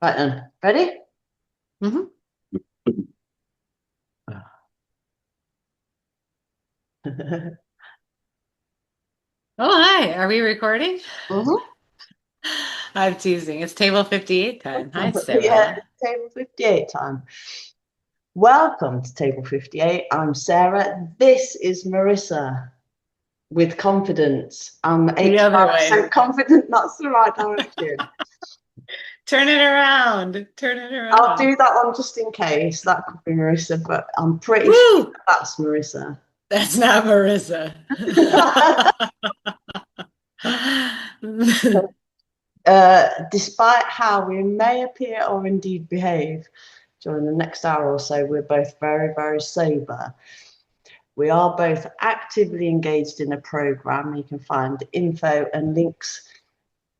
Right then, ready? hmm Oh, hi. Are we recording? Mhm. I'm teasing. It's table 58 time. Hi, Yeah, Sarah. table 58 time. Welcome to table 58. I'm Sarah. This is Marissa with confidence. I'm The other way. 85% confident that's the right direction. Turn it around. Turn it I'll around. do that one just in case. That could be Marissa, but I'm pretty sure Woo! that's Marissa. That's not Marissa. Despite how we may appear or indeed behave during the next hour or so, we're both very, very sober. We are both actively engaged in a program. You can find info and links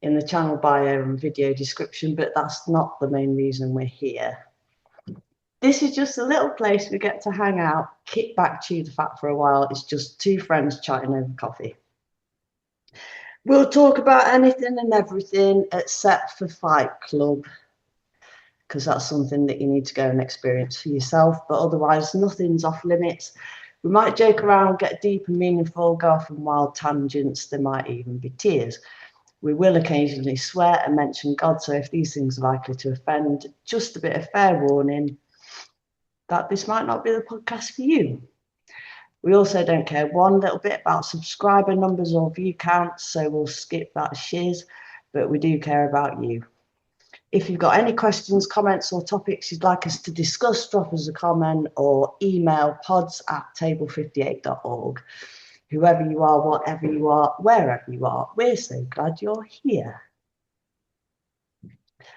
in the channel bio and video description, but that's not the main reason we're here. This is just a little place we get to hang out, kick back, chew the fat for a while. It's just two friends chatting over coffee. We'll talk about anything and everything except for Fight Club, because that's something that you need to go and experience for yourself. But otherwise, nothing's off limits. We might joke around, get deep and meaningful, go off on wild tangents. There might even be tears. We will occasionally swear and mention God. So if these things are likely to offend, just a bit of fair warning that this might not be the podcast for you. We also don't care one little bit about subscriber numbers or view counts, so we'll skip that shiz, but we do care about you. If you've got any questions, comments, or topics you'd like us to discuss, drop us a comment or email pods@table58.org. Whoever you are, whatever you are, wherever you are, we're so glad you're here.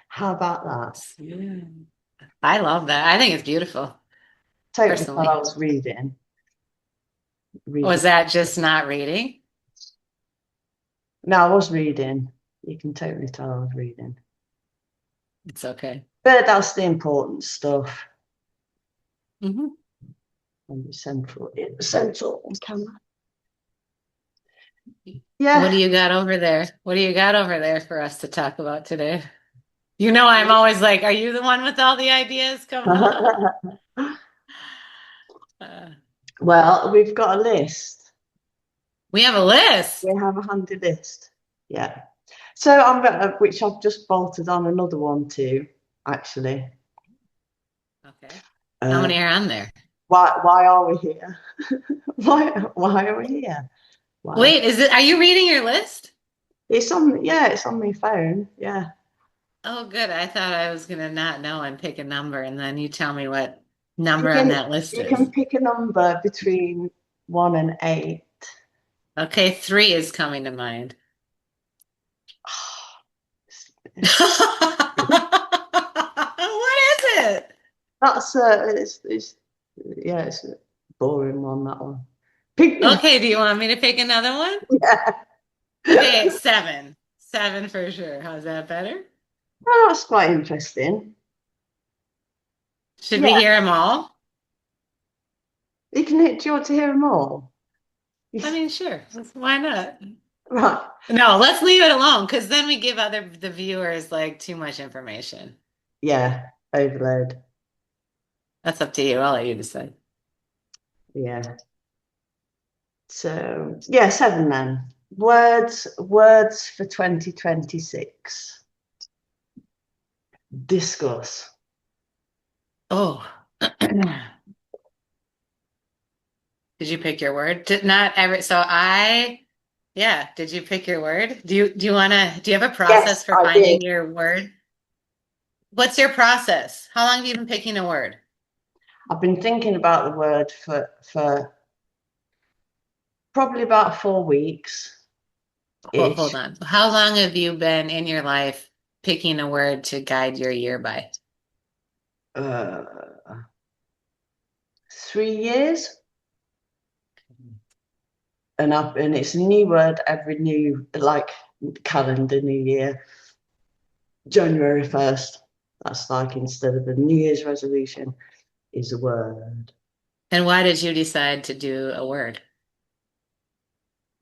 How about that? Yeah. I love that. I think it's beautiful, Totally thought I personally. was reading. Was Reading. that just not reading? No, I was reading. You can totally tell I was reading. It's okay. But that's the important stuff. hmm And central on camera. What do Yeah. you got over there? What do you got over there for us to talk about today? You know, I'm always like, are you the one with all the ideas? Come on. Uh, Well, we've got a list. we have a list. We have a handy list. Yeah. So I'm gonna, which I've just bolted on another one too, actually. Okay. How Uh, many are on there? why are we here? Why are we here? Why? Wait, are you reading your list? It's on my phone. Yeah. Oh, good. I thought I was gonna not know and pick a number, and then you tell me what number You on can that list you is. can pick a number between 1 and 8. Okay, three is coming to mind. What is it? That's it's yeah, it's a boring one, that one. Pick Okay, do you want me to pick another one? yeah. Okay, seven. Seven for sure. How's that better? Oh, that's quite interesting. Should we Yeah, hear them all? you can hit. Do you want to hear them all? I mean, sure. Why not? Right. No, let's leave it alone because then we give the viewers like too much information. Yeah, overload. That's up to you. I'll let you decide. Yeah. So yeah, seven then. Words for 2026. Discuss. Oh, did you pick your word? Not every. So yeah. Did you pick your word? Do you have a process Yes, for I did. finding your word? What's your process? How long have you been picking a word? I've been thinking about the word for probably about 4 weeks Hold ish. on. How long have you been in your life picking a word to guide your year by? Uh, 3 years. And it's a new word every new like calendar new year. January 1st. That's like instead of a New Year's resolution is a word. And why did you decide to do a word?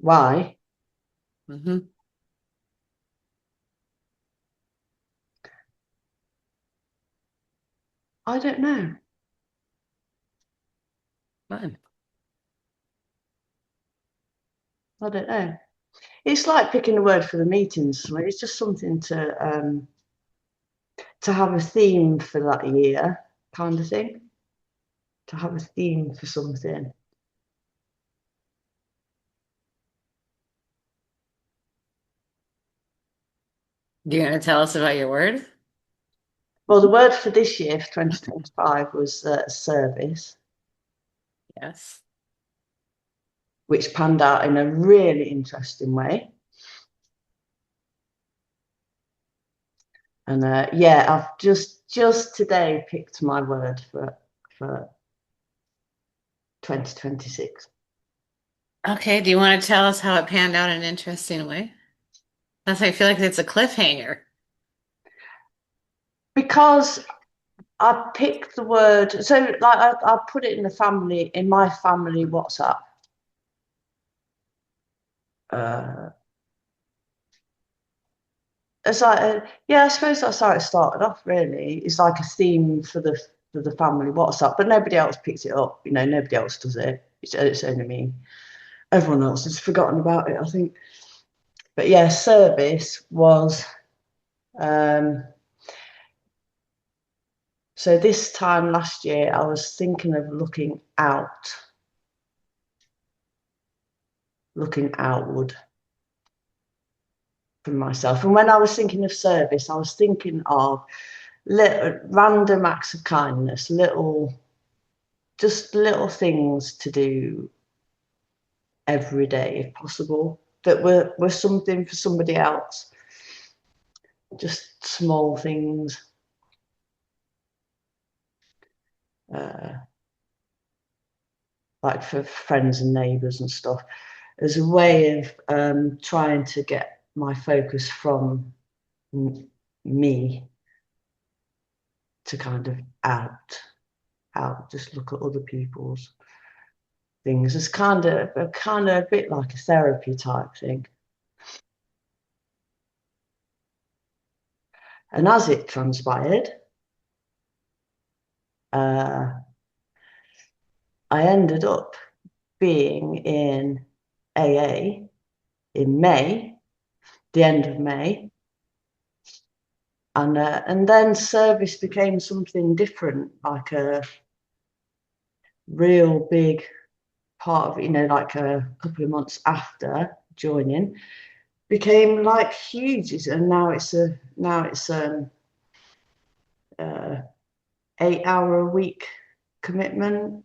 Why? hmm I don't know. Fun. I don't know. It's like picking a word for the meetings. It's just something to have a theme for that year, kind of thing. To have a theme for something. Do you want to tell us about your word? Well, the word for this year, for 2025, was service, Yes. which panned out in a really interesting way. And yeah, I've just today picked my word for 2026. Okay. Do you want to tell us how it panned out in an interesting way? That's, I feel like it's a cliffhanger. Because I picked the word, so like I put it in the family, in my family WhatsApp. Uh, it's like, yeah, I suppose that's how it started off. Really, it's like a theme for the family WhatsApp, but nobody else picks it up. You know, nobody else does it. It's only me. Everyone else has forgotten about it, I think. But yeah, service was. Um, so this time last year, I was thinking of looking outward from myself. And when I was thinking of service, I was thinking of little random acts of kindness, just little things to do every day, if possible, that were something for somebody else. Just small things, uh, like for friends and neighbours and stuff, as a way of trying to get my focus from me to kind of just look at other people's things. It's kind of a bit like a therapy type thing. And as it transpired, uh, I ended up being in AA in May, the end of May, and then service became something different, like a real big part of, like a couple of months after joining, became like huge, and now it's 8 hour a week commitment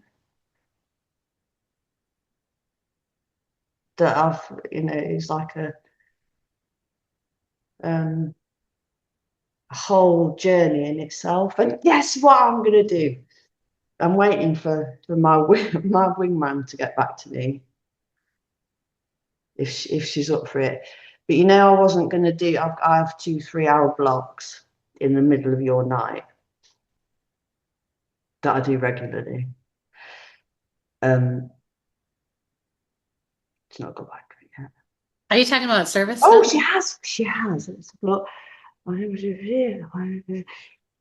that is like um, a whole journey in itself. And guess what I'm gonna do? I'm waiting for my my wingman to get back to me if she's up for it. But I wasn't gonna do. I have 2 3 hour blocks in the middle of your night that I do regularly. Um, it's not got back to me yet. Are you talking about service Oh, still? she has. It's a block.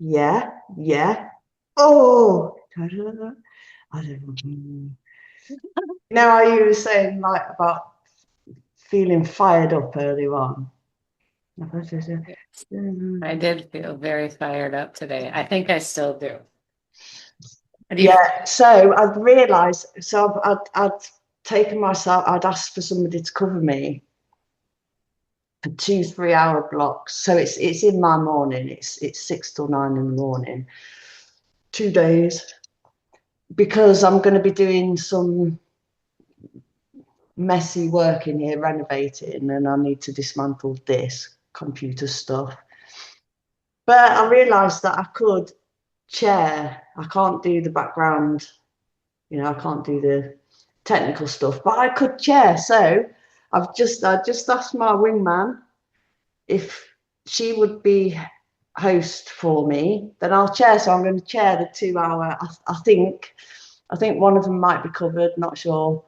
Yeah, yeah. Oh, I don't know. Now you were saying like about feeling fired up earlier on. Yes. I did feel very fired up today. I think I still do. Do you, Yeah, so I've realised. So I'd taken myself. I'd asked for somebody to cover me for 2 3 hour blocks. So it's in my morning. It's 6 till 9 in the morning, 2 days, because I'm going to be doing some messy work in here, renovating, and I need to dismantle this computer stuff. But I realised that I could chair. I can't do the background, I can't do the technical stuff, but I could chair. So I just asked my wingman if she would be host for me, then I'll chair. So I'm going to chair the 2 hour. I think one of them might be covered, not sure,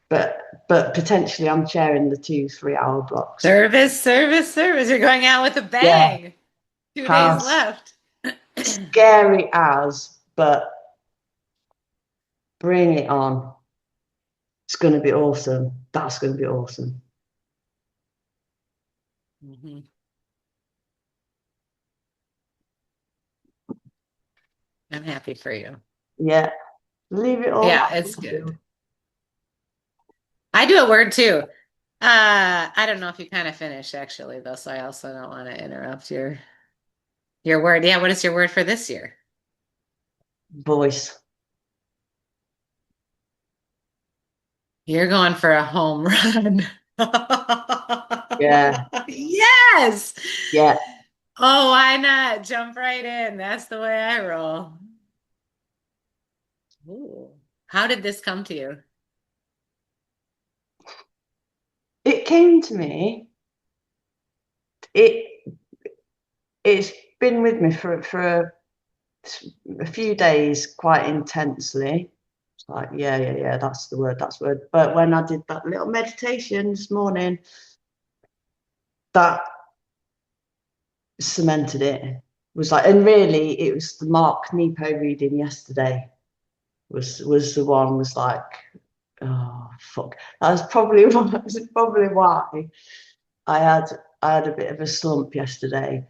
but potentially I'm chairing the 2 3 hour blocks. service, service, service. You're going out with a Yeah, bang. 2 days pass. left. scary as, but bring it on. It's going to be awesome. That's going to be awesome. Mhm. I'm happy for you. Yeah, leave it all Yeah, at it's good. Bluefield. I do a word too. I don't know if you kind of finished actually though, so I also don't want to interrupt your word. Yeah, what is your word for this year? Voice. You're going for a home run. Yeah, Yes. yeah. Oh, why not? Jump right in. That's the way I roll. Ooh. How did this come to you? It came to me. It it's been with me for a few days quite intensely. It's like, yeah, that's the word, that's the word. But when I did that little meditation this morning, that cemented it. It was like, and really, it was the Mark Nepo reading yesterday. Was the one was like, oh fuck. That was probably that's probably why I had I had a bit of a slump yesterday,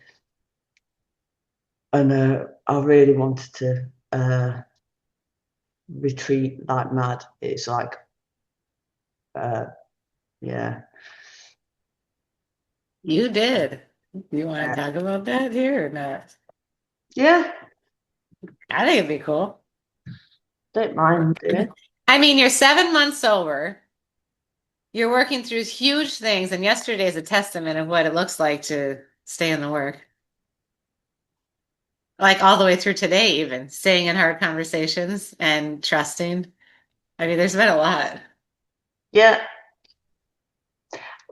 and I really wanted to retreat like mad. It's like, uh, yeah, You did. You want uh, to talk about that here or not? yeah. I think it'd be cool. Don't mind doing. I mean, you're 7 months sober. You're working through huge things, and yesterday is a testament of what it looks like to stay in the work. Like all the way through today, even staying in hard conversations and trusting. I mean, there's been a lot. Yeah,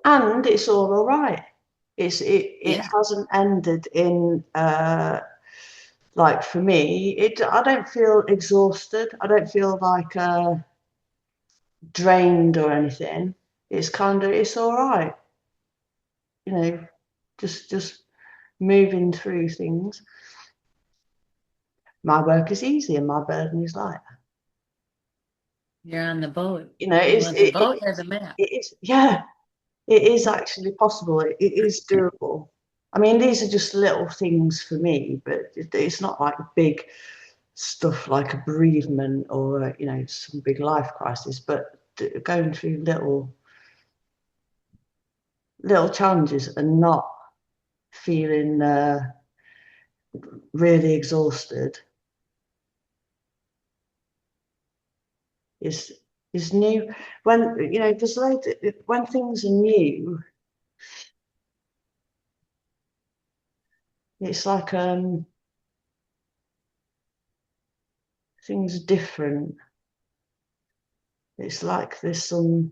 and it's all right. It Yeah. hasn't ended in like for me. It I don't feel exhausted. I don't feel like drained or anything. It's kind of it's all right. You know, just moving through things. My work is easy and my burden is light. You're on the boat. You know, You want the boat or the map? it is yeah. It is actually possible. It is doable. I mean, these are just little things for me, but it's not like big stuff like a bereavement or you know some big life crisis. But going through little challenges and not feeling really exhausted is is new. When you know, there's loads. When things are new, it's like things are different. It's like there's some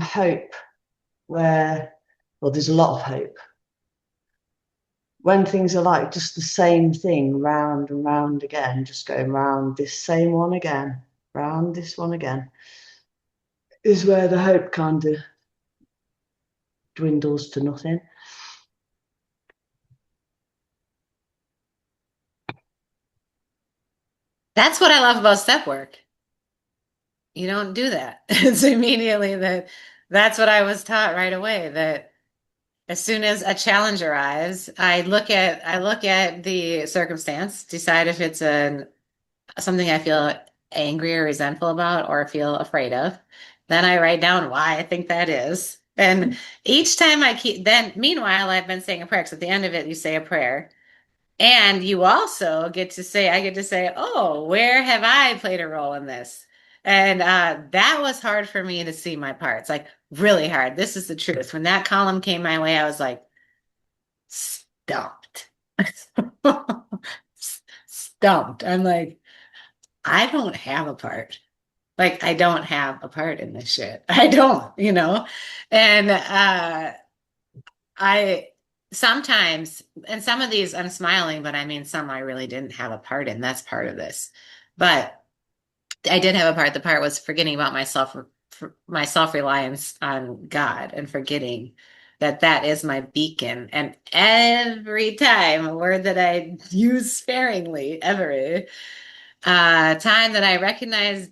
hope where, well, there's a lot of hope. When things are like just the same thing, round and round again, just going round this same one again, round this one again, is where the hope kind of dwindles to nothing. That's what I love about step work. You don't do that. It's immediately that's what I was taught right away, that as soon as a challenge arrives, I look at the circumstance, decide if it's something I feel angry or resentful about or feel afraid of. Then I write down why I think that is. And each time then meanwhile, I've been saying a prayer because at the end of it, you say a prayer. And you also I get to say, oh, where have I played a role in this? And that was hard for me to see my parts, like really hard. This is the truth. When that column came my way, I was like, stumped. Stumped. I'm like, I don't have a part. Like, I don't have a part in this shit. I don't. And I sometimes, and some of these I'm smiling, but I mean, some I really didn't have a part in. That's part of this. But I did have a part. The part was forgetting about my self-reliance on God and forgetting. that is my beacon. And every time, a word that I use sparingly, every time that I recognize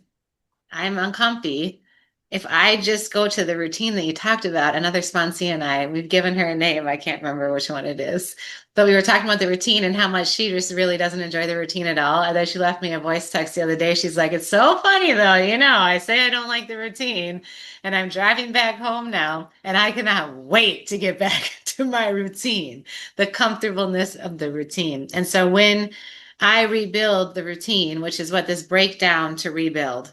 I'm uncomfy. If I just go to the routine that you talked about, another sponsee and I, we've given her a name. I can't remember which one it is, but we were talking about the routine and how much she just really doesn't enjoy the routine at all. And then she left me a voice text the other day. She's like, "It's so funny though, I say I don't like the routine and I'm driving back home now and I cannot wait to get back to my routine, the comfortableness of the routine." And so when I rebuild the routine, which is what this breakdown to rebuild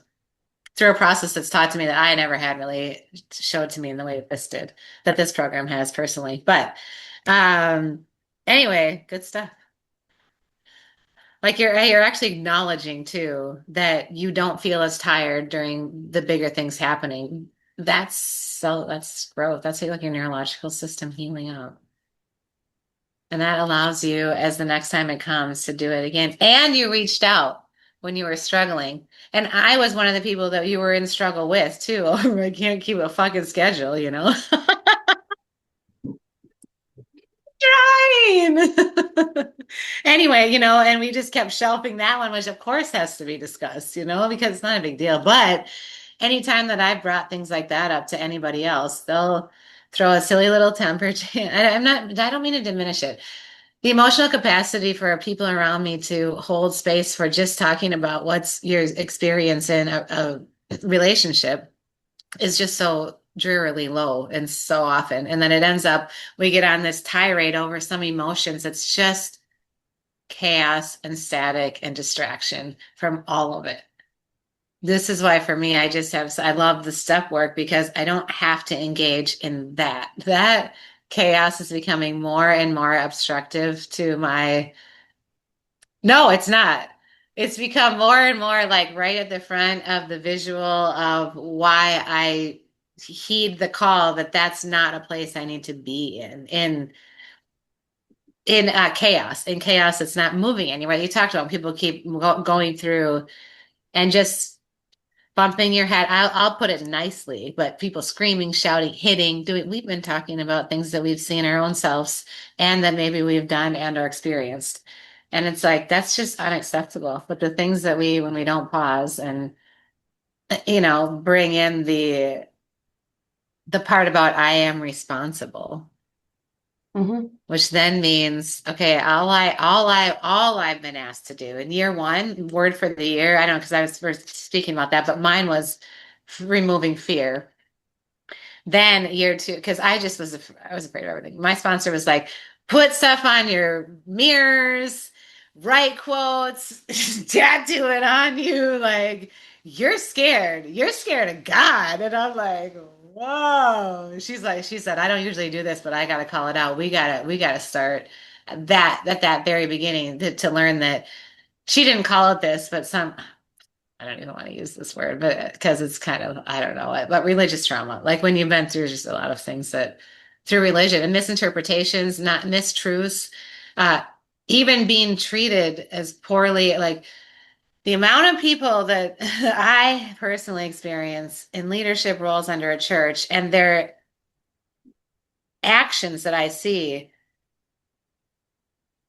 through a process that's taught to me that I never had really showed to me in the way this did, that this program has personally. But um, anyway, good stuff. Like you're actually acknowledging too that you don't feel as tired during the bigger things happening. That's growth. That's like your neurological system healing up. And that allows you, as the next time it comes, to do it again. And you reached out when you were struggling. And I was one of the people that you were in struggle with too. I can't keep a fucking schedule. Trying. Anyway, and we just kept shelving that one, which of course has to be discussed, because it's not a big deal. But anytime that I've brought things like that up to anybody else, they'll throw a silly little temper. I don't mean to diminish it. The emotional capacity for people around me to hold space for just talking about what's your experience in a relationship is just so drearily low and so often. And then it ends up, we get on this tirade over some emotions. It's just chaos and static and distraction from all of it. This is why for me, I love the step work because I don't have to engage in that. That chaos is becoming more and more obstructive to no, it's not. It's become more and more like right at the front of the visual of why I heed the call that that's not a place I need to be in chaos. In chaos, it's not moving anywhere. You talked about people keep going through and just bumping your head. I'll put it nicely, but people screaming, shouting, hitting, doing. We've been talking about things that we've seen our own selves and that maybe we've done and or experienced. And it's like that's just unacceptable. But the things that when we don't pause and bring in the part about I am responsible, Mm-hmm. which then means, okay, all I've been asked to do in year one, word for the year, I don't know, because I was first speaking about that, but mine was removing fear. Then year two, because I was afraid of everything. My sponsor was like, put stuff on your mirrors, write quotes, tattoo it on you. Like, you're scared. You're scared of God. And I'm like, whoa. She said, I don't usually do this, but I gotta call it out. We gotta start at that very beginning to learn that she didn't call it this, but I don't even want to use this word, but because it's kind of, I don't know, but religious trauma, like when you've been through just a lot of things that through religion and misinterpretations, not mistruths, uh, even being treated as poorly, like the amount of people that I personally experience in leadership roles under a church and their actions that I see.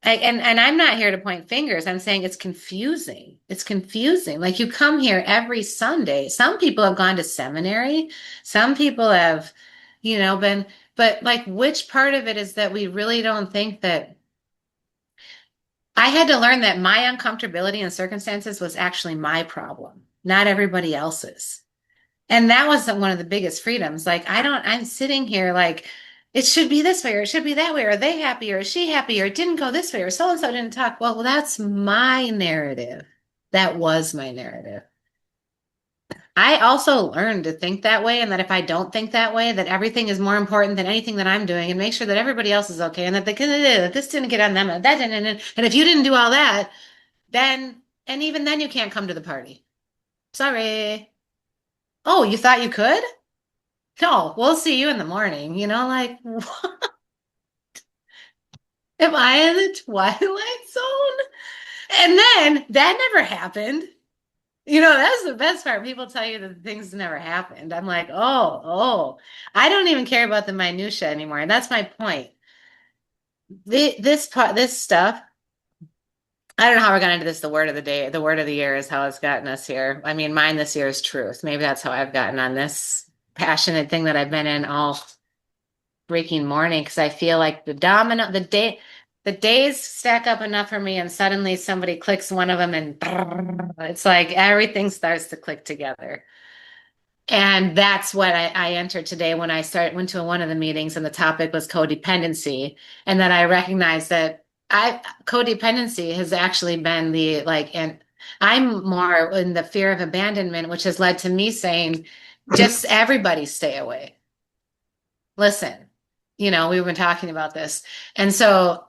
And I'm not here to point fingers. I'm saying it's confusing. It's confusing. Like you come here every Sunday. Some people have gone to seminary. Some people have, been, but like which part of it is that we really don't think that I had to learn that my uncomfortability in circumstances was actually my problem, not everybody else's. And that was one of the biggest freedoms. Like, I'm sitting here like, it should be this way, or it should be that way, or are they happy, or is she happy, or it didn't go this way, or so and so didn't talk. Well, that's my narrative. That was my narrative. I also learned to think that way, and that if I don't think that way, that everything is more important than anything that I'm doing, and make sure that everybody else is okay, and that this didn't get on them, and that didn't, and if you didn't do all that, then, and even then, you can't come to the party. Sorry. Oh, you thought you could? No, we'll see you in the morning. Like, what? Am I in the Twilight Zone? And then that never happened. That's the best part. People tell you that things never happened. I'm like, oh, I don't even care about the minutia anymore. And that's my point. This stuff, I don't know how we're going into this. The word of the day, the word of the year is how it's gotten us here. I mean, mine this year is truth. Maybe that's how I've gotten on this passionate thing that I've been in all freaking morning because I feel like the days stack up enough for me, and suddenly somebody clicks one of them, and it's like everything starts to click together. And that's what I entered today when went to one of the meetings, and the topic was codependency, and then I recognized that I codependency has actually been the like, and I'm more in the fear of abandonment, which has led to me saying, just everybody stay away. Listen, we've been talking about this. And so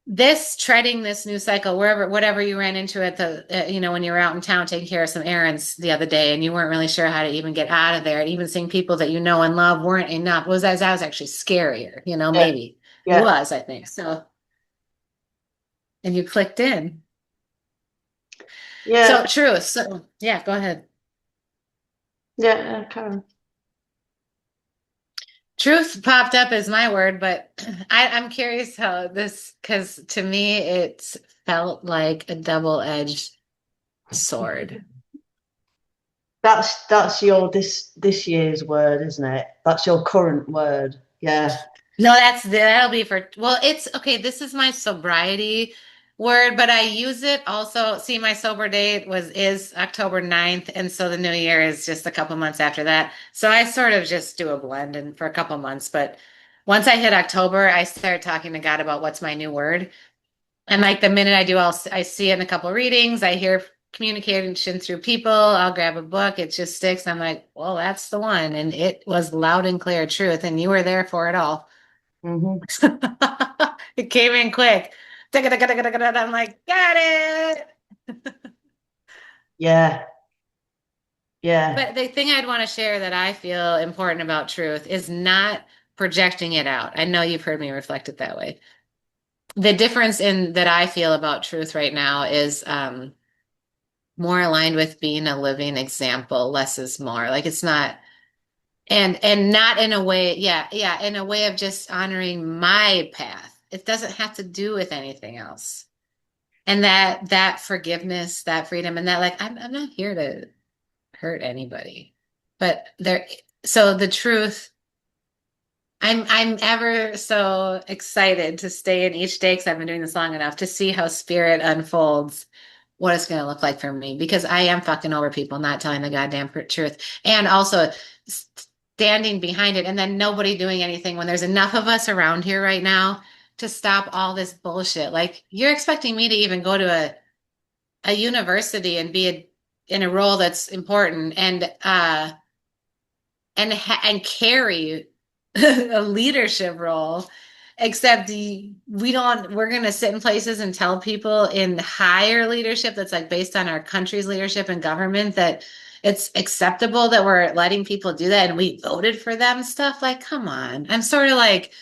this treading this new cycle, whatever you ran into at when you were out in town taking care of some errands the other day and you weren't really sure how to even get out of there, and even seeing people that you know and love weren't enough. That was actually scarier, Yeah, maybe it yeah, was, I think. So, and you clicked in. yeah, So true. So yeah, go ahead. yeah, Karen. Truth popped up as my word, but I'm curious how this, because to me it felt like a double-edged sword. That's your this year's word, isn't it? That's your current word. Yeah. No, that'll be for, well, it's okay. This is my sobriety word, but I use it also. See, my sober date is October 9th, and so the new year is just a couple months after that. So I sort of just do a blend and for a couple months, but once I hit October, I start talking to God about what's my new word. And like the minute I do, I see it in a couple readings. I hear communication through people. I'll grab a book. It just sticks. I'm like, well, that's the one. And it was loud and clear truth. And you were there for it all. Hmm. It came in quick. I'm like, got it. Yeah, yeah. But the thing I'd want to share that I feel important about truth is not projecting it out. I know you've heard me reflect it that way. The difference in that I feel about truth right now is more aligned with being a living example. Less is more. Like it's not, and not in a way, yeah, in a way of just honoring my path. It doesn't have to do with anything else. And that forgiveness, that freedom, and that like I'm not here to hurt anybody. But there, so the truth, I'm ever so excited to stay in each day because I've been doing this long enough to see how spirit unfolds, what it's going to look like for me. Because I am fucking over people not telling the goddamn truth, and also standing behind it, and then nobody doing anything when there's enough of us around here right now to stop all this bullshit. Like you're expecting me to even go to a university and be in a role that's important and carry a leadership role, except we're going to sit in places and tell people in higher leadership that's like based on our country's leadership and government that it's acceptable that we're letting people do that and we voted for them stuff. Like, come on. I'm sort of like,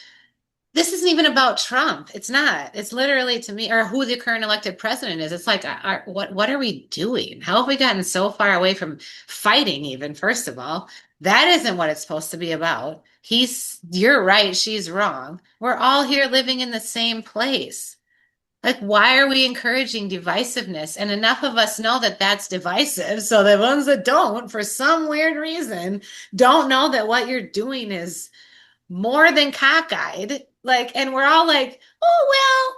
this isn't even about Trump. It's not. It's literally to me, or who the current elected president is. It's like, what are we doing? How have we gotten so far away from fighting? Even first of all, that isn't what it's supposed to be about. You're right. She's wrong. We're all here living in the same place. Like, why are we encouraging divisiveness? And enough of us know that that's divisive. So the ones that don't, for some weird reason, don't know that what you're doing is more than cockeyed. Like, and we're all like, oh, well,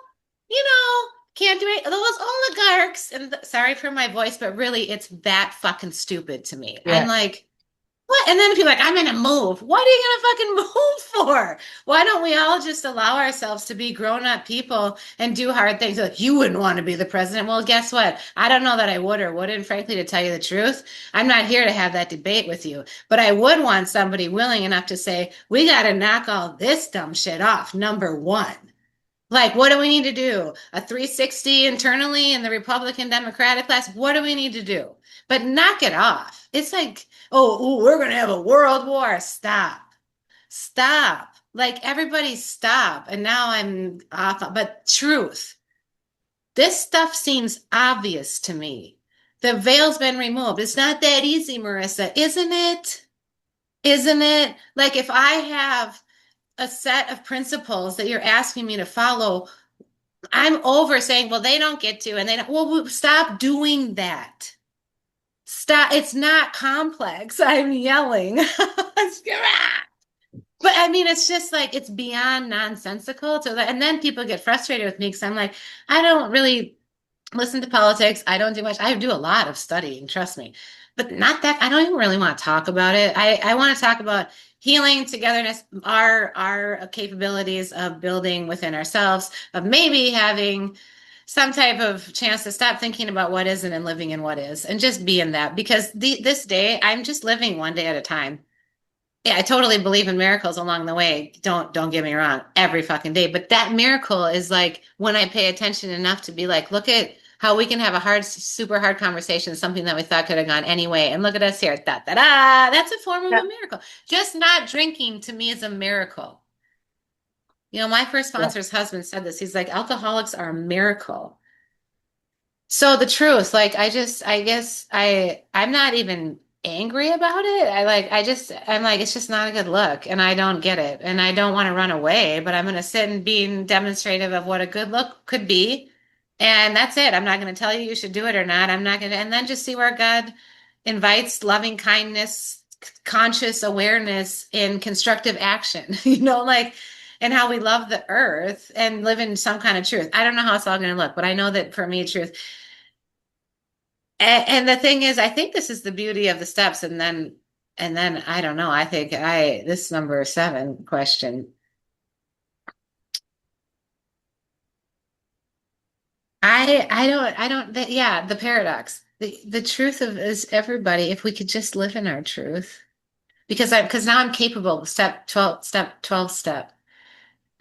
can't do it. Those oligarchs. And sorry for my voice, but really, it's that fucking stupid to me. I'm Yeah. like, what? And then people are like, I'm gonna move. What are you gonna fucking move for? Why don't we all just allow ourselves to be grown-up people and do hard things? Like, you wouldn't want to be the president. Well, guess what? I don't know that I would or wouldn't, frankly, to tell you the truth. I'm not here to have that debate with you. But I would want somebody willing enough to say, we gotta knock all this dumb shit off, number one. Like, what do we need to do? A 360 internally in the Republican Democratic class? What do we need to do? But knock it off. It's like, oh, we're going to have a world war. Stop. Stop. Like, everybody stop. And now I'm off. But truth, this stuff seems obvious to me. The veil's been removed. It's not that easy, Marissa, isn't it? Isn't it? Like if I have a set of principles that you're asking me to follow, I'm over saying, well, they don't get to, and they don't, well, stop doing that. Stop. It's not complex. I'm yelling. But I mean, it's just like it's beyond nonsensical to that. And then people get frustrated with me because I'm like, I don't really listen to politics. I don't do much. I do a lot of studying, trust me, but not that. I don't even really want to talk about it. I want to talk about healing, togetherness, our capabilities of building within ourselves, of maybe having some type of chance to stop thinking about what isn't and living in what is, and just be in that. Because this day, I'm just living one day at a time. Yeah, I totally believe in miracles along the way. Don't get me wrong, every fucking day. But that miracle is like when I pay attention enough to be like, look at how we can have a hard, super hard conversation, something that we thought could have gone anyway. And look at us here. Da, da, da. That's a form of Yeah, a miracle. Just not drinking to me is a miracle. You know, my first yeah, sponsor's husband said this. He's like, alcoholics are a miracle. So the truth, like I guess I'm not even angry about it. I'm like, it's just not a good look and I don't get it. And I don't want to run away, but I'm gonna sit and be demonstrative of what a good look could be. And that's it. I'm not gonna tell you you should do it or not. I'm not gonna, and then just see where God invites loving kindness, conscious awareness in constructive action, like and how we love the earth and live in some kind of truth. I don't know how it's all going to look, but I know that for me, truth. And the thing is, I think this is the beauty of the steps. And then I don't know. I think this number 7 question. Yeah, the paradox. The truth of is everybody, if we could just live in our truth, because now I'm capable, step.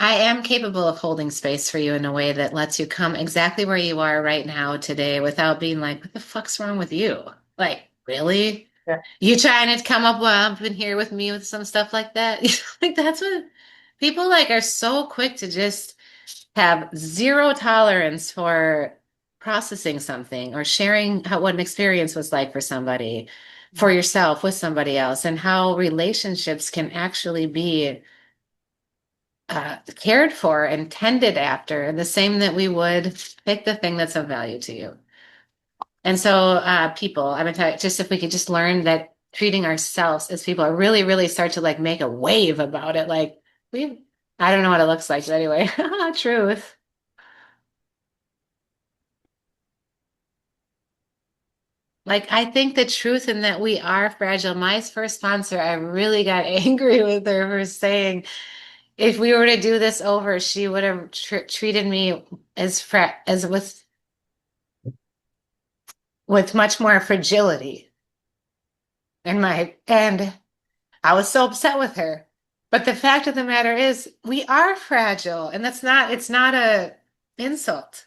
I am capable of holding space for you in a way that lets you come exactly where you are right now today without being like, what the fuck's wrong with you? Like, really? yeah. You trying to come up in here with me with some stuff like that? Like that's what people like are so quick to just have zero tolerance for processing something or sharing what an experience was like for somebody, for yourself with somebody else, and how relationships can actually be cared for and tended after, the same that we would pick the thing that's of value to you. And so, people, I'm gonna tell you, just if we could just learn that treating ourselves as people, really, really start to like make a wave about it. Like I don't know what it looks like, but anyway, truth. Like I think the truth in that we are fragile. My first sponsor, I really got angry with her for saying if we were to do this over, she would have treated me as with much more fragility. And I was so upset with her. But the fact of the matter is, we are fragile, and it's not a insult.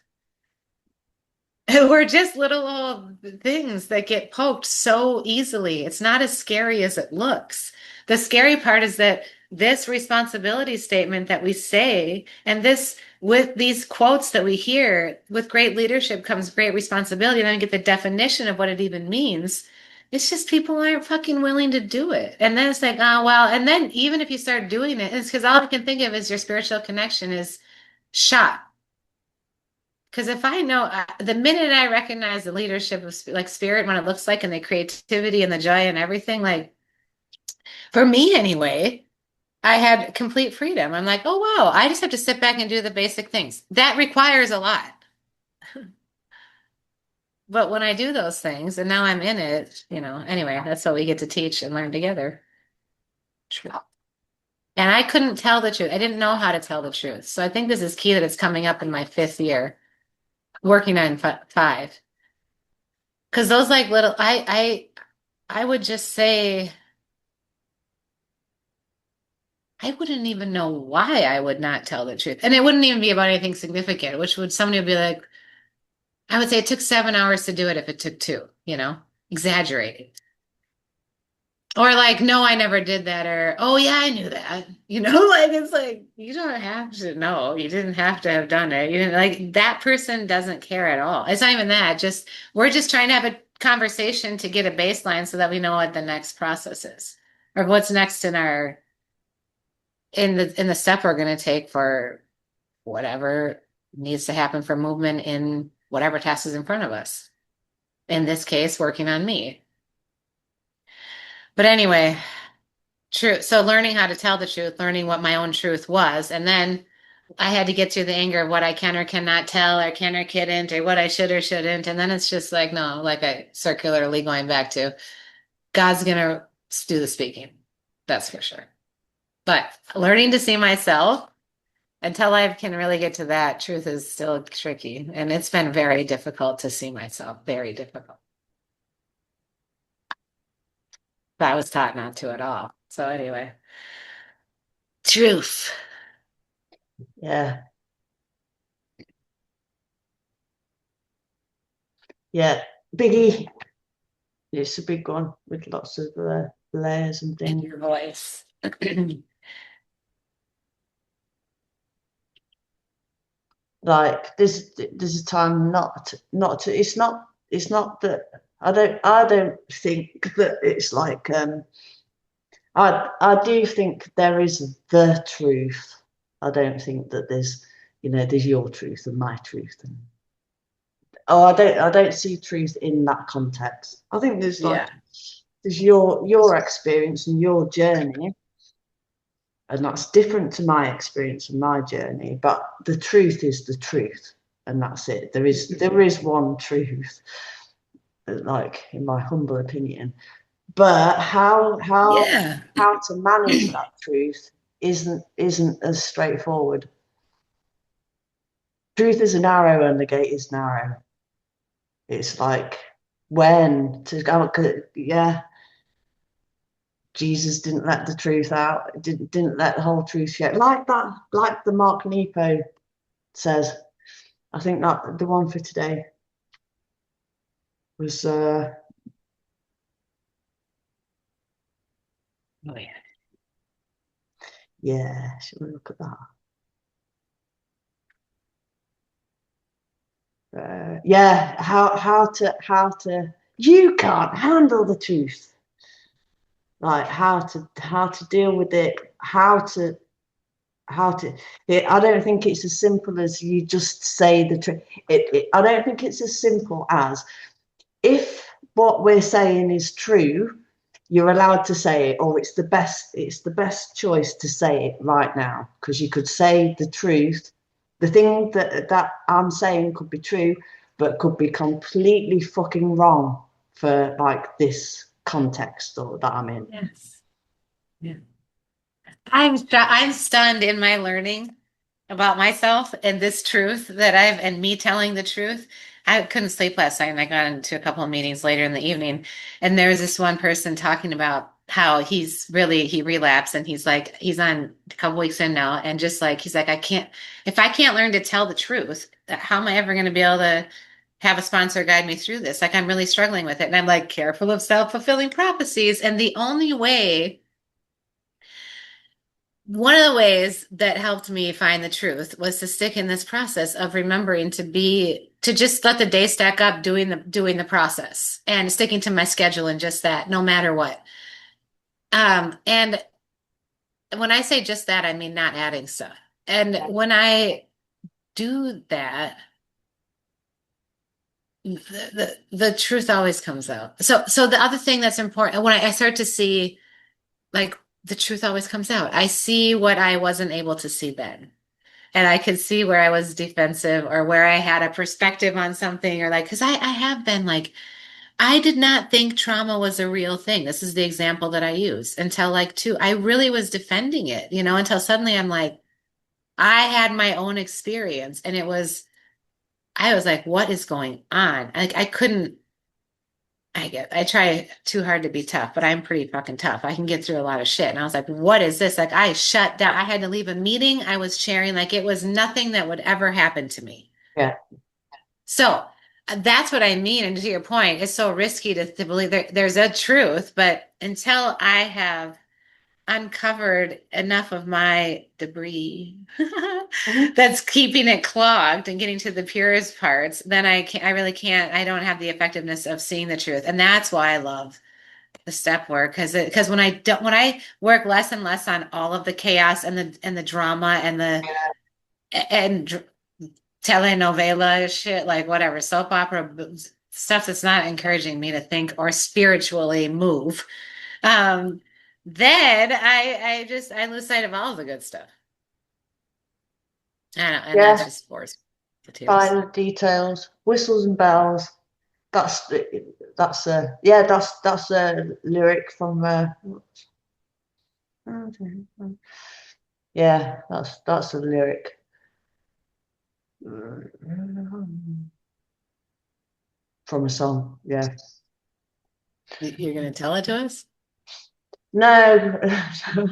We're just little old things that get poked so easily. It's not as scary as it looks. The scary part is that this responsibility statement that we say, and this with these quotes that we hear, with great leadership comes great responsibility. And then we get the definition of what it even means. It's just people aren't fucking willing to do it. And then it's like, oh, well, and then even if you start doing it, it's because all I can think of is your spiritual connection is shot. Because if I know the minute I recognize the leadership of like spirit, what it looks like, and the creativity and the joy and everything, like for me anyway, I had complete freedom. I'm like, oh wow, I just have to sit back and do the basic things. That requires a lot. But when I do those things and now I'm in it, anyway, that's what we get to teach and learn together. True. And I couldn't tell the truth. I didn't know how to tell the truth. So I think this is key that it's coming up in my 5th year, working on 5. Because those like little, I would just say, I wouldn't even know why I would not tell the truth. And it wouldn't even be about anything significant, which would somebody would be like, I would say it took 7 hours to do it if it took 2, exaggerated. Or like, no, I never did that. Or, oh yeah, I knew that. Like it's like, you don't have to know. You didn't have to have done it. You didn't like that person doesn't care at all. It's not even that. Just we're just trying to have a conversation to get a baseline so that we know what the next process is or what's next in our in the step we're going to take for whatever needs to happen for movement in whatever task is in front of us. In this case, working on me. But anyway, true. So learning how to tell the truth, learning what my own truth was, and then I had to get through the anger of what I can or cannot tell or can or couldn't or what I should or shouldn't. And then it's just like, no, like I circularly going back to God's gonna do the speaking. That's for sure. But learning to see myself until I can really get to that, truth is still tricky. And it's been very difficult to see myself, very difficult. But I was taught not to at all. So anyway, truth. Yeah. Yeah. Biggie. It's a big one with lots of layers and In things. your voice. Like there's a time not to. It's not that I don't think that it's like I do think there is the truth. I don't think that there's your truth and my truth. Oh, I don't see truth in that context. I think Yeah. there's your experience and your journey, and that's different to my experience and my journey. But the truth is the truth, and that's it. There is one truth, like in my humble opinion. But Yeah. how to manage that truth isn't as straightforward. Truth is an arrow and the gate is narrow. It's like when to go, yeah. Jesus didn't let the truth out. Didn't let the whole truth yet. Like that, like the Mark Nepo says. I think that the one for today was Oh, yeah. yeah, should we look at that? Yeah, how to you can't handle the truth. Like how to deal with it, how to I don't think it's as simple as you just say the truth. I don't think it's as simple as if what we're saying is true, you're allowed to say it, or it's the best choice to say it right now, because you could say the truth. The thing that I'm saying could be true, but could be completely fucking wrong for like this context or that I'm in. Yes. Yeah. I'm stunned in my learning about myself and this truth that and me telling the truth. I couldn't sleep last night and I got into a couple of meetings later in the evening. And there was this one person talking about how he relapsed and he's on a couple weeks in now. And just like, he's like, if I can't learn to tell the truth, how am I ever going to be able to have a sponsor guide me through this? Like, I'm really struggling with it. And I'm like, careful of self-fulfilling prophecies. And the only way one of the ways that helped me find the truth was to stick in this process of remembering to just let the day stack up doing the process and sticking to my schedule and just that no matter what. And when I say just that, I mean not adding stuff. And when I do that, the truth always comes out. So the other thing that's important when I start to see like the truth always comes out. I see what I wasn't able to see then. And I could see where I was defensive or where I had a perspective on something or like, because I have been like, I did not think trauma was a real thing. This is the example that I use until like two, I really was defending it, until suddenly I'm like, I had my own experience and I was like, what is going on? Like, I couldn't, I try too hard to be tough, but I'm pretty fucking tough. I can get through a lot of shit. And I was like, what is this? Like, I shut down. I had to leave a meeting I was chairing. Like, it was nothing that would ever happen to me. Yeah, So that's what I mean. And to your point, it's so risky to believe there's a truth, but until I have uncovered enough of my debris Mhm. that's keeping it clogged and getting to the purest parts, then I really can't, I don't have the effectiveness of seeing the truth. And that's why I love the step work, because when I work less and less on all of the chaos and the drama and telenovela shit, like whatever, soap opera stuff that's not encouraging me to think or spiritually move, um, then I lose sight of all of the good stuff. And that's Yeah, just bores the tears. finer details, whistles and bells. That's yeah, that's a lyric from yeah, that's a lyric from a song. Yeah. You're gonna tell it to us? No, no,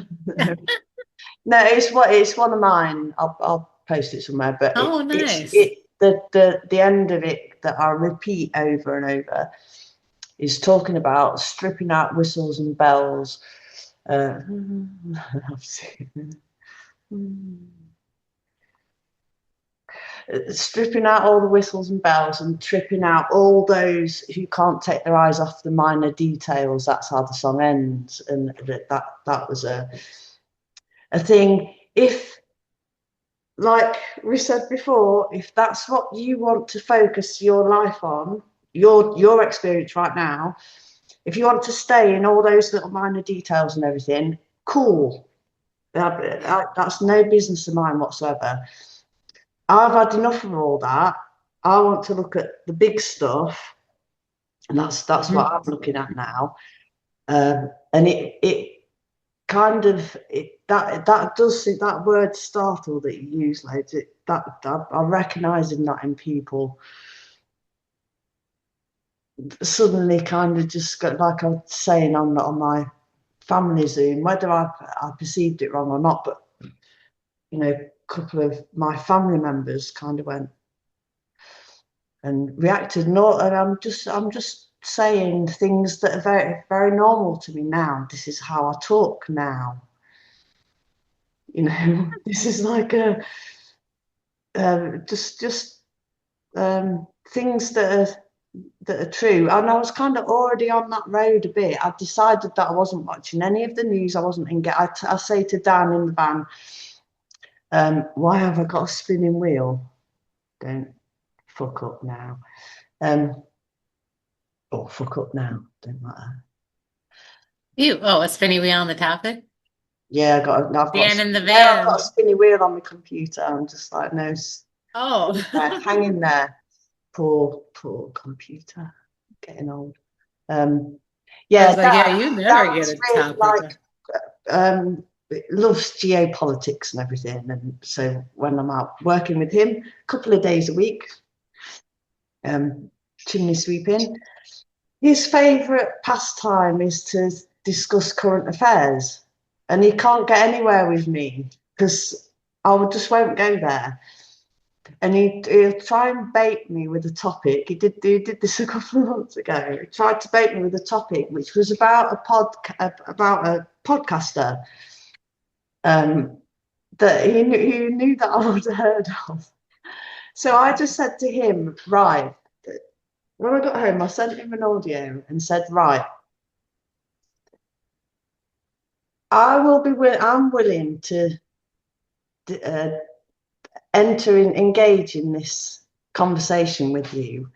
no. It's one of mine. I'll post it somewhere. But Oh, it's nice. the end of it that I repeat over and over is talking about stripping out whistles and bells. Uh, stripping out all the whistles and bells and tripping out all those who can't take their eyes off the minor details. That's how the song ends, and that was a thing. If, like we said before, if that's what you want to focus your life on, your experience right now, if you want to stay in all those little minor details and everything, cool. That's no business of mine whatsoever. I've had enough of all that. I want to look at the big stuff, and that's what Mhm. I'm looking at now. And it kind of that does that word startle that you use, loads. I'm recognising that in people suddenly, kind of just got, like I was saying on my family Zoom, whether I perceived it wrong or not, but a couple of my family members kind of went and reacted. No, and I'm just saying things that are very very normal to me now. This is how I talk now. This is like a just things that are true. And I was kind of already on that road a bit. I decided that I wasn't watching any of the news. I wasn't in. I say to Dan in the van, why have I got a spinning wheel? Don't fuck up now. Um, or fuck up now. Don't matter. A spinny wheel on the topic? Yeah, I've got, Dan in the yeah, I've got a van. spinny wheel on my computer. I'm just like, no, Oh. hang in there. Poor computer, getting old. Um, I yeah, was like, yeah, you never get Dan's a really topic. like loves geopolitics and everything, and so when I'm out working with him, a couple of days a week, chimney sweeping, his favourite pastime is to discuss current affairs, and he can't get anywhere with me because just won't go there. And he'll try and bait me with a topic. He did this a couple of months ago. He tried to bait me with a topic which was about a podcaster um, that he knew that I would have heard of. So I just said to him, right, when I got home, I sent him an audio and said, right, I'm willing to uh, engage in this conversation with you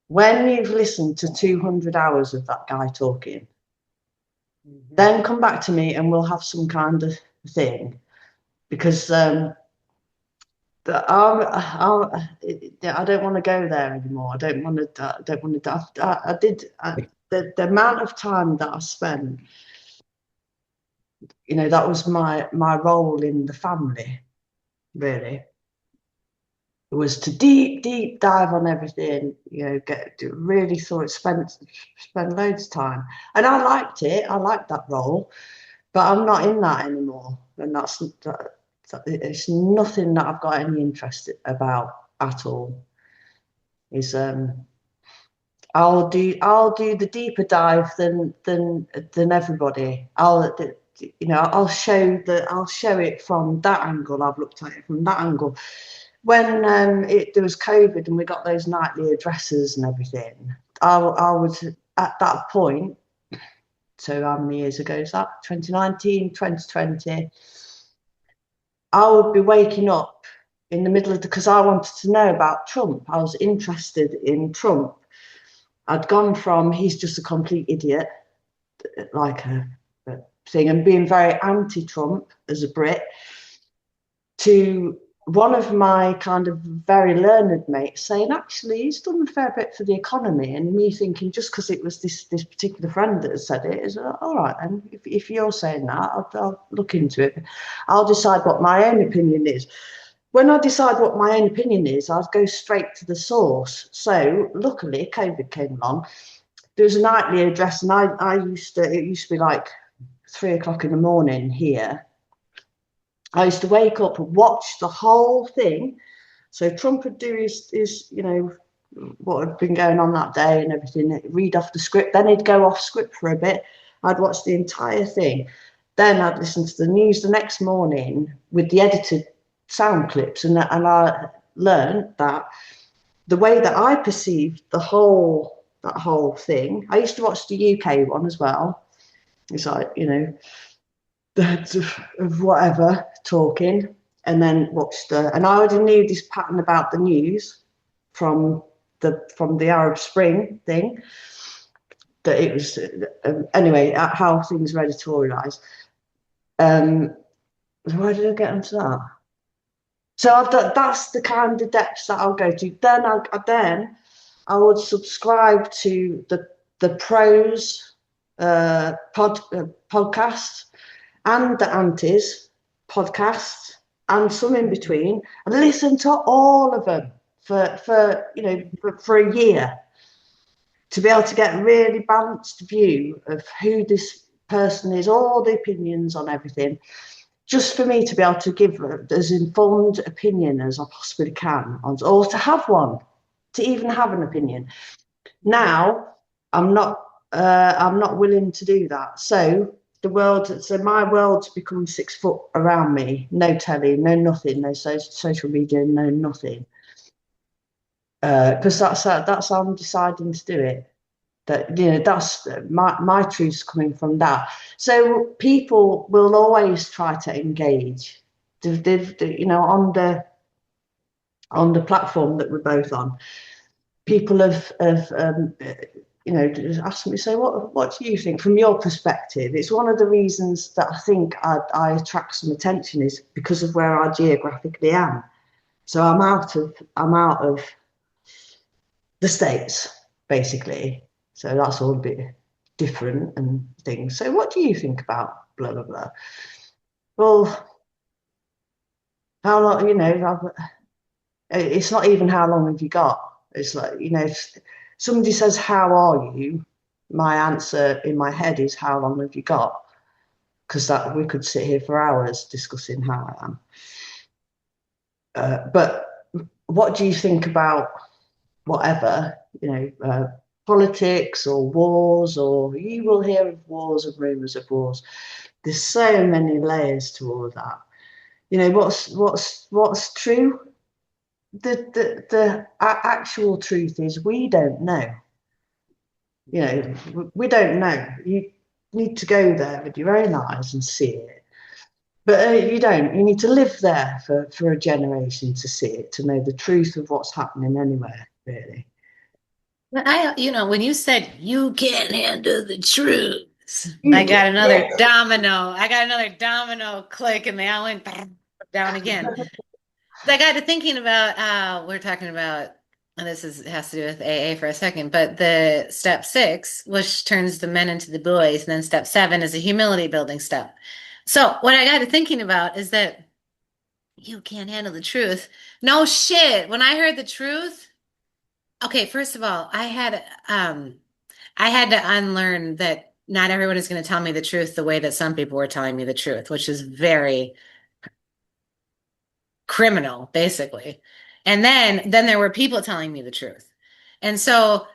when you've listened to 200 hours of that guy talking. Then come back to me and we'll have some kind of thing, because I don't want to go there anymore. I don't want to. I don't want to. I did. The amount of time that I spent, that was my role in the family. Really, it was to deep dive on everything. Really thought spend loads of time, and I liked it. I liked that role, but I'm not in that anymore, and it's nothing that I've got any interest about at all. Is I'll do the deeper dive than everybody. I'll show it from that angle. I've looked at it from that angle. When there was COVID and we got those nightly addresses and everything, I was at that point. So how many years ago is that? 2019, 2020. I would be waking up in the middle of because I wanted to know about Trump. I was interested in Trump. I'd gone from he's just a complete idiot, like a thing, and being very anti-Trump as a Brit, to one of my kind of very learned mates saying, actually, he's done a fair bit for the economy. And me thinking, just because it was this particular friend that said it, is all right. And if you're saying that, I'll look into it. I'll decide what my own opinion is. When I decide what my own opinion is, I'll go straight to the source. So luckily, COVID came along. There was a nightly address, and it used to be like 3 o'clock in the morning here. I used to wake up and watch the whole thing. So Trump would do his what had been going on that day and everything, read off the script. Then he'd go off script for a bit. I'd watch the entire thing. Then I'd listen to the news the next morning with the edited sound clips. And I learned that the way that I perceived that whole thing, I used to watch the UK one as well. It's like, the heads of whatever talking, and then watched and I already knew this pattern about the news from the Arab Spring thing, that it was anyway how things were editorialized. Why did I get into that? So that's the kind of depths that I'll go to. Then I would subscribe to the pros podcast and the antis podcasts and some in between, and listen to all of them for a year, to be able to get a really balanced view of who this person is, all the opinions on everything, just for me to be able to give as informed opinion as I possibly can, or to have one, to even have an opinion. Now I'm not willing to do that. So my world's become 6 foot around me. No telly, no nothing, no social media, no nothing. Because that's how I'm deciding to do it. That that's my truth's coming from that. So people will always try to engage. On the platform that we're both on, people have asked me, so what do you think from your perspective? It's one of the reasons that I think I attract some attention is because of where I geographically am. So I'm out of the States, basically. So that's all a bit different and things. So what do you think about blah, blah, blah? Well, how long, it's not even how long have you got? It's like, if somebody says, how are you? My answer in my head is, how long have you got? Because we could sit here for hours discussing how I am. But what do you think about whatever, politics or wars, or you will hear of wars and rumors of wars. There's so many layers to all of that. What's true? The actual truth is we don't know. We don't know. You need to go there with your own eyes and see it. But you don't. You need to live there for a generation to see it, to know the truth of what's happening anywhere, really. When you said you can't handle the truth, You I got can, another yes. domino. I got another domino click, and they all went down again. I got to thinking about we're talking about, and has to do with AA for a second, but the step 6, which turns the men into the boys, and then step 7 is a humility building step. So what I got to thinking about is that you can't handle the truth. No shit. When I heard the truth, okay, first of all, I had to unlearn that not everyone is going to tell me the truth the way that some people were telling me the truth, which is very criminal, basically. And then there were people telling me the truth. And so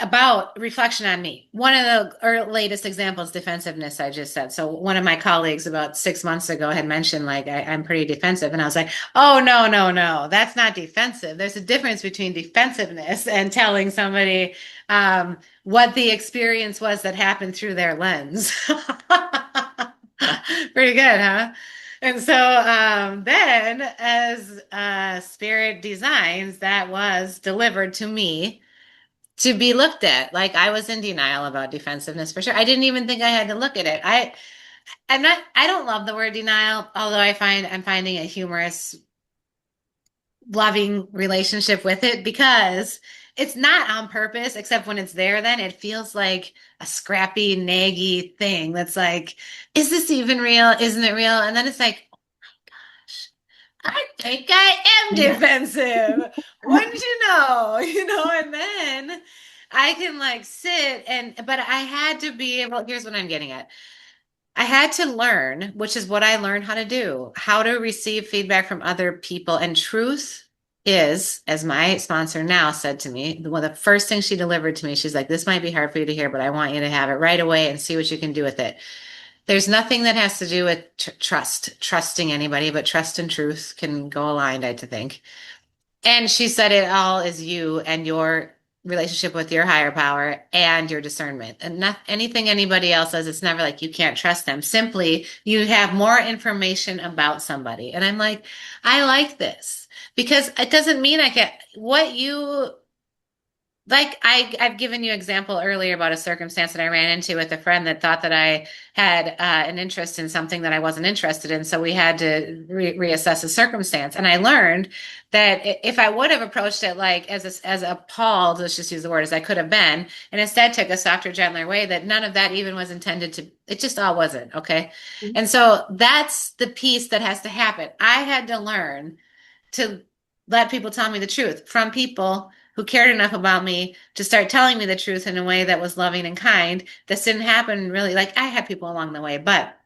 about reflection on me. One of the latest examples, defensiveness, I just said. So one of my colleagues about 6 months ago had mentioned like I'm pretty defensive, and I was like, oh no, no, no, that's not defensive. There's a difference between defensiveness and telling somebody what the experience was that happened through their lens. Pretty good, huh? And so then, as Spirit Designs, that was delivered to me to be looked at. Like I was in denial about defensiveness for sure. I didn't even think I had to look at it. I don't love the word denial, although I'm finding a humorous, loving relationship with it because it's not on purpose, except when it's there, then it feels like a scrappy, naggy thing that's like, is this even real? Isn't it real? And then it's like, I think I am Yeah. defensive. Wouldn't you know? And then I can like sit but I had to be able, here's what I'm getting at. I had to learn, which is what I learned how to do, how to receive feedback from other people. And truth is, as my sponsor now said to me, one of the first things she delivered to me, she's like, this might be hard for you to hear, but I want you to have it right away and see what you can do with it. There's nothing that has to do with trusting anybody, but trust and truth can go aligned, I think. And she said it all is you and your relationship with your higher power and your discernment. And not anything anybody else says, it's never like you can't trust them. Simply, you have more information about somebody. And I'm like, I like this because it doesn't mean I can, what you like I've given you example earlier about a circumstance that I ran into with a friend that thought that I had an interest in something that I wasn't interested in. So we had to reassess the circumstance. And I learned that if I would have approached it like as appalled, let's just use the word, as I could have been, and instead took a softer, gentler way, that none of that even was intended to, it just all wasn't. Okay. And so that's the piece that has to happen. I had to learn to let people tell me the truth from people who cared enough about me to start telling me the truth in a way that was loving and kind. This didn't happen really. Like I had people along the way, but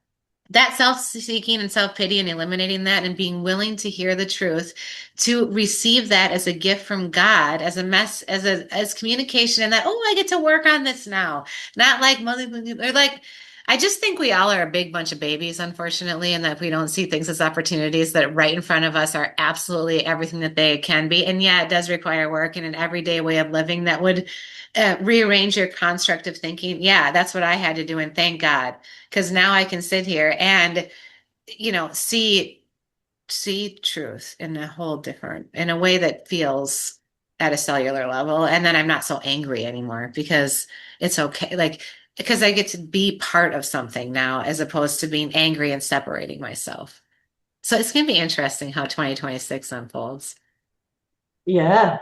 that self-seeking and self-pity and eliminating that and being willing to hear the truth, to receive that as a gift from God, as a mess, as communication, and that, oh, I get to work on this now. Not like mother or like I just think we all are a big bunch of babies, unfortunately, and that we don't see things as opportunities that right in front of us are absolutely everything that they can be. And yeah, it does require work and an everyday way of living that would rearrange your construct of thinking. Yeah, that's what I had to do. And thank God, because now I can sit here and, see truth in a whole different, in a way that feels at a cellular level. And then I'm not so angry anymore because it's okay. Like, because I get to be part of something now as opposed to being angry and separating myself. So it's going to be interesting how 2026 unfolds. Yeah.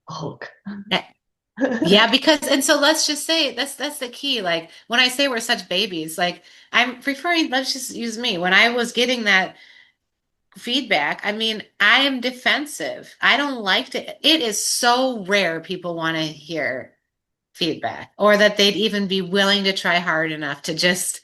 Hulk. Eh, Yeah, because and so let's just say that's the key. Like when I say we're such babies, like I'm referring, let's just use me. When I was getting that feedback, I mean, I am defensive. I don't like to, it is so rare people want to hear feedback or that they'd even be willing to try hard enough to just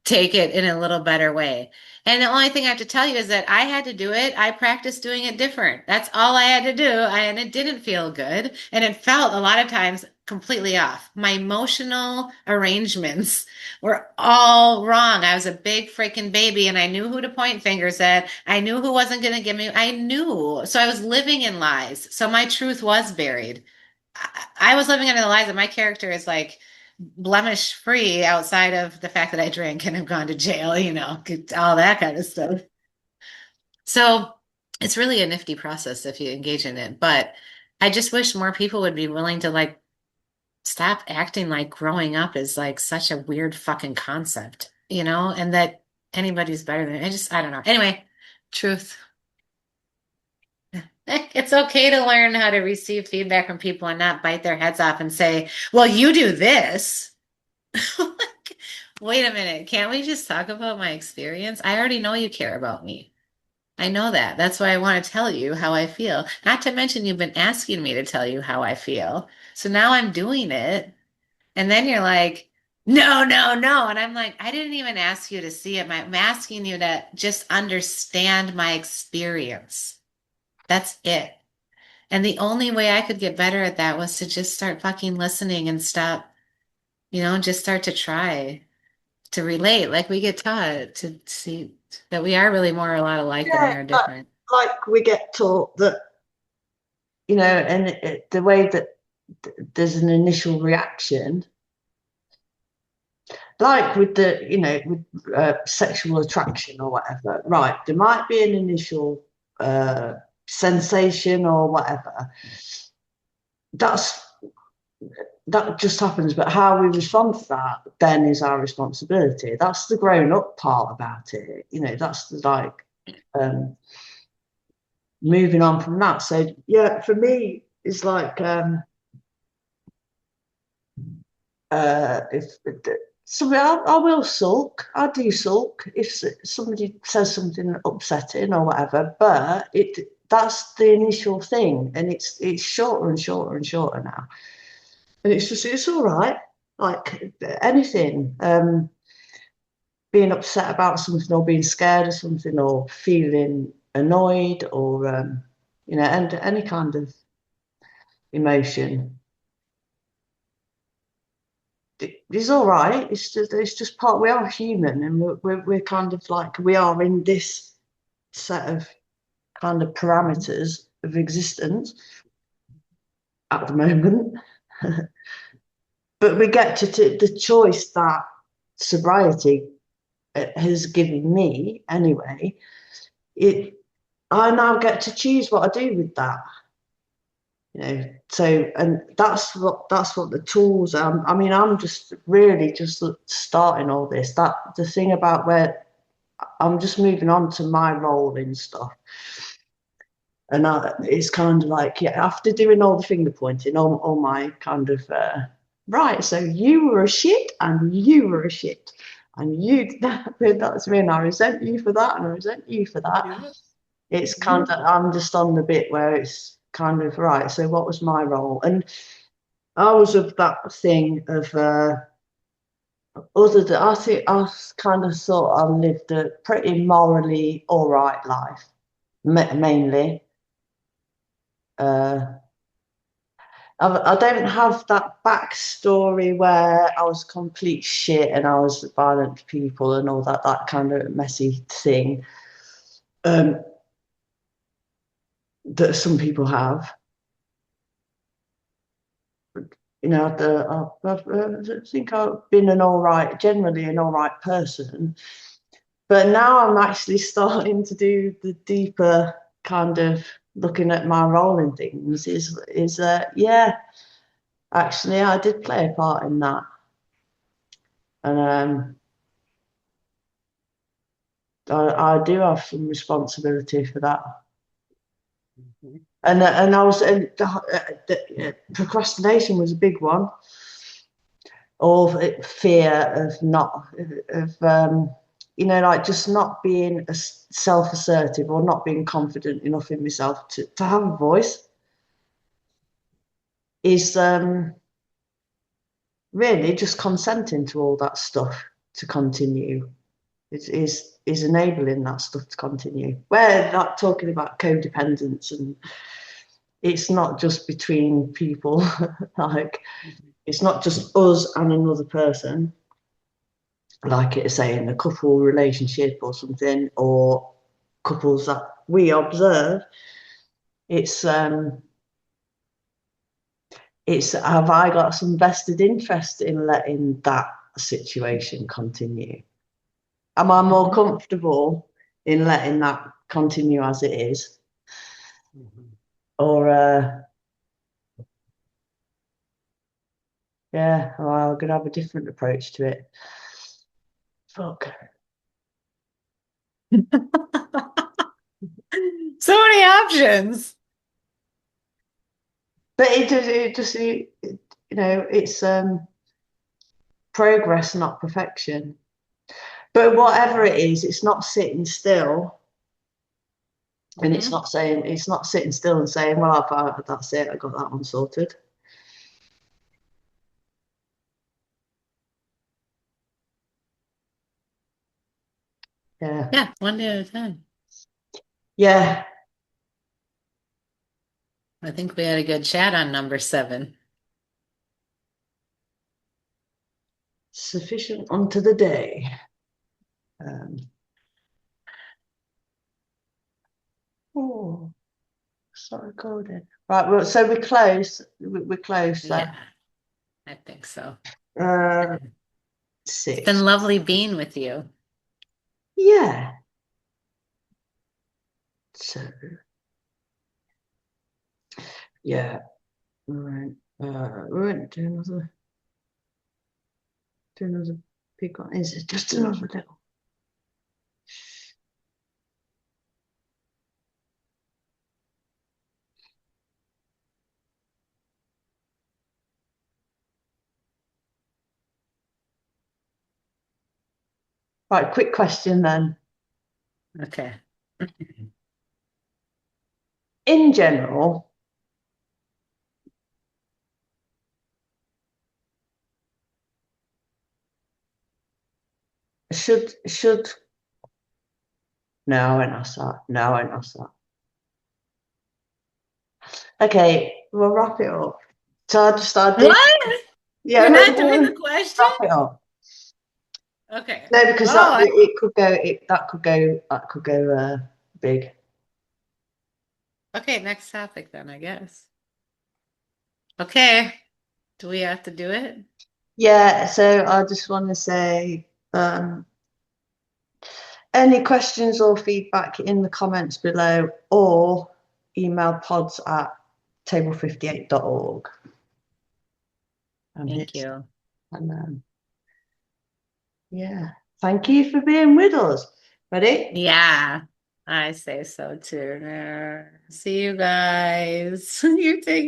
take it in a little better way. And the only thing I have to tell you is that I had to do it. I practiced doing it different. That's all I had to do. And it didn't feel good. And it felt a lot of times completely off. My emotional arrangements were all wrong. I was a big freaking baby and I knew who to point fingers at. I knew who wasn't going to give me, I knew. So I was living in lies. So my truth was buried. I was living under the lies that my character is like blemish free outside of the fact that I drink and have gone to jail, all that kind of stuff. So it's really a nifty process if you engage in it. But I just wish more people would be willing to like stop acting like growing up is like such a weird fucking concept, and that anybody's better than I don't know. Anyway, truth. It's okay to learn how to receive feedback from people and not bite their heads off and say, well, you do this. Wait a minute. Can't we just talk about my experience? I already know you care about me. I know that. That's why I want to tell you how I feel. Not to mention, you've been asking me to tell you how I feel. So now I'm doing it. And then you're like, no, no, no. And I'm like, I didn't even ask you to see it. I'm asking you to just understand my experience. That's it. And the only way I could get better at that was to just start fucking listening and stop, just start to try to relate like we get taught to see that we are really more a lot alike than we Yeah, are different. like we get taught that, and the way that there's an initial reaction, like with with sexual attraction or whatever, right? There might be an initial uh, sensation or whatever. That's that just happens, but how we respond to that then is our responsibility. That's the grown up part about it. That's the um, moving on from that. So yeah, for me, it's like if somebody, I will sulk. I do sulk if somebody says something upsetting or whatever. But that's the initial thing, and it's shorter and shorter and shorter now. And it's all right. Like anything, being upset about something or being scared of something or feeling annoyed or and any kind of emotion is all right. It's just part. We are human, and we're kind of like we are in this set of kind of parameters of existence at the moment. But we get to the choice that sobriety has given me anyway. It I now get to choose what I do with that. So and that's what the tools are. I mean, I'm just really just starting all this. That the thing about where I'm just moving on to my role in stuff. And it's kind of like, yeah, after doing all the finger pointing, all my kind of, right, so you were a shit and you were a shit. And that's me, and I resent you for that, and I resent you for that. Yeah. It's kind of, I'm just on the bit where it's kind of, right, so what was my role? And I was of that thing of, other than, I think I kind of thought I lived a pretty morally all right life, mainly. Uh, I don't have that backstory where I was complete shit and I was violent to people and all that kind of messy thing um, that some people have. I think I've been generally an all right person, but now I'm actually starting to do the deeper kind of looking at my role in things. Yeah, actually I did play a part in that, and I do have some responsibility for that. And I was and procrastination was a big one, or fear of not of like just not being self-assertive or not being confident enough in myself to have a voice is really just consenting to all that stuff to continue. Is enabling that stuff to continue. We're not talking about codependence, and it's not just between people. Like it's not just us and another person. Like it say in a couple relationship or something, or couples that we observe. It's it's have I got some vested interest in letting that situation continue? Am I more comfortable in letting that continue as it is? Or, yeah, well, I'm going to have a different approach to it. Fuck. So many options. But it's progress, not perfection. But whatever it is, it's not sitting still. And it's not sitting still and saying, well, that's it, I got that one sorted. Yeah. Yeah, one day at a time. Yeah. I think we had a good chat on number 7. Sufficient unto the day. Oh, start recording. Right, well, so we're close. We're close. Yeah, I think so. Uh, It's 6. been lovely being with you. Yeah. So, yeah. Right. We won't do another big one. Is it just another little? Right, quick question then. Okay. In general, should no, I won't ask that. No, I won't ask that. Okay, we'll wrap it up. So I'll do. What? Yeah, You're not doing we'll the question? wrap it up. Okay. No, because Oh, it could go. That could go big. okay, next topic then, I guess. Okay. Do we have to do it? Yeah. So I just want to say, any questions or feedback in the comments below, or email pods@table58.org. Thank you. And yeah, thank you for being with us. Ready? Yeah, I say so too. See you guys. You're taking